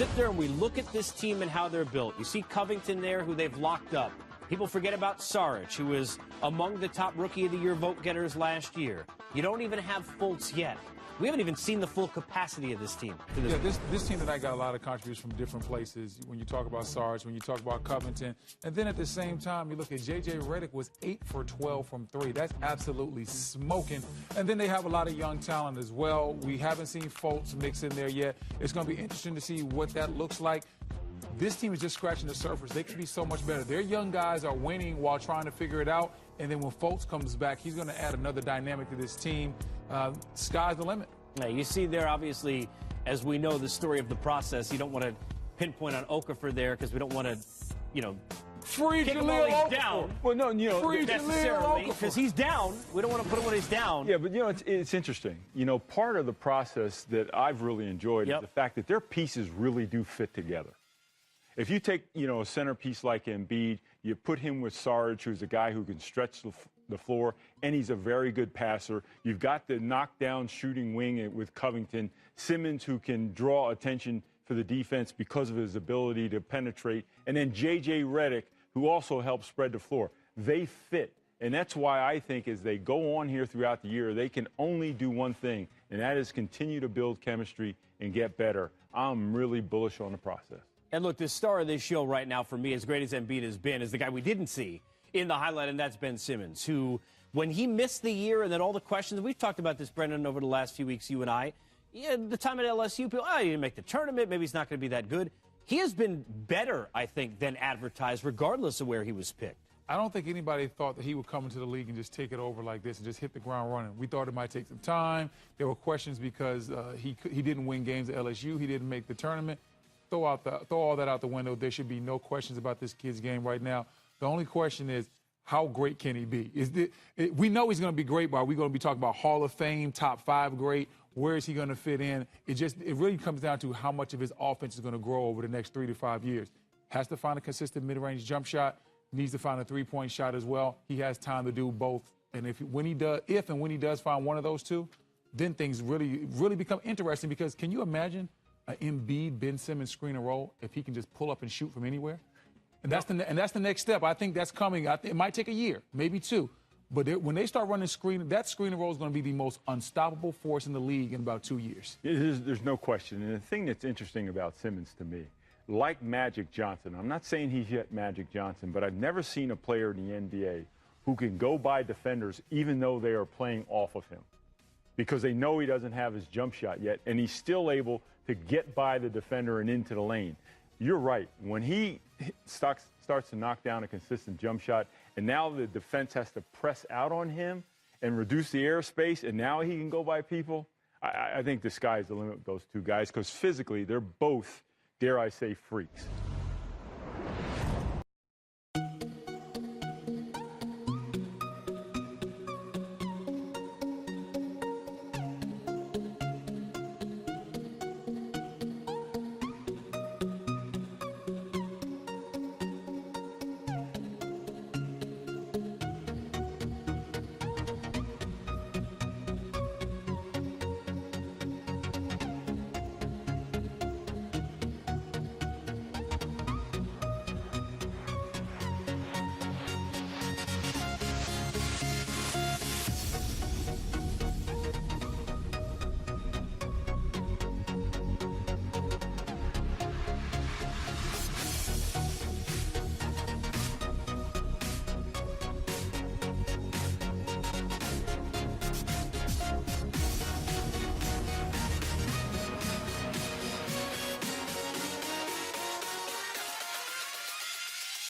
sit there and we look at this team and how they're built. You see Covington there, who they've locked up. People forget about Saric, who was among the top Rookie of the Year vote getters last year. You don't even have Fultz yet. We haven't even seen the full capacity of this team. Yeah, this team tonight got a lot of contributions from different places. When you talk about Sarge, when you talk about Covington, and then at the same time, you look at J.J. Redick was 8 for 12 from 3. That's absolutely smoking. And then they have a lot of young talent as well. We haven't seen Fultz mix in there yet. It's going to be interesting to see what that looks like. This team is just scratching the surface. They can be so much better. Their young guys are winning while trying to figure it out. And then when Fultz comes back, he's going to add another dynamic to this team. Sky's the limit. Now, you see there, obviously, as we know the story of the process, you don't want to pinpoint on Okafor there because we don't want to, free kick him while he's down. Well, no, necessarily, because he's down. We don't want to put him when he's down. Yeah, but, it's interesting. Part of the process that I've really enjoyed is the fact that their pieces really do fit together. If you take, a centerpiece like Embiid, you put him with Sarge, who's a guy who can stretch the floor, and he's a very good passer. You've got the knockdown shooting wing with Covington. Simmons, who can draw attention for the defense because of his ability to penetrate. And then J.J. Redick, who also helps spread the floor. They fit. And that's why I think as they go on here throughout the year, they can only do one thing, and that is continue to build chemistry and get better. I'm really bullish on the process. And look, the star of this show right now for me, as great as Embiid has been, is the guy we didn't see in the highlight, and that's Ben Simmons, who, when he missed the year and then all the questions, we've talked about this, Brendan, over the last few weeks, you and I. The time at LSU, people, he didn't make the tournament, maybe he's not going to be that good. He has been better, I think, than advertised, regardless of where he was picked. I don't think anybody thought that he would come into the league and just take it over like this and just hit the ground running. We thought it might take some time. There were questions because he didn't win games at LSU. He didn't make the tournament. Throw all that out the window. There should be no questions about this kid's game right now. The only question is, how great can he be? We know he's going to be great, but are we going to be talking about Hall of Fame, top 5 great? Where is he going to fit in? It really comes down to how much of his offense is going to grow over the next 3 to 5 years. Has to find a consistent mid-range jump shot. Needs to find a three-point shot as well. He has time to do both. And if and when he does find one of those two, then things really become interesting, because can you imagine an Embiid, Ben Simmons screen and roll if he can just pull up and shoot from anywhere? And that's the next step. I think that's coming. It might take a year, maybe 2. But when they start running that screen and roll is going to be the most unstoppable force in the league in about 2 years. There's no question. And the thing that's interesting about Simmons to me, like Magic Johnson, I'm not saying he's yet Magic Johnson, but I've never seen a player in the NBA who can go by defenders even though they are playing off of him, because they know he doesn't have his jump shot yet, and he's still able to get by the defender and into the lane. You're right. When he starts to knock down a consistent jump shot, and now the defense has to press out on him and reduce the airspace, and now he can go by people, I think the sky's the limit with those two guys, because physically they're both, dare I say, freaks.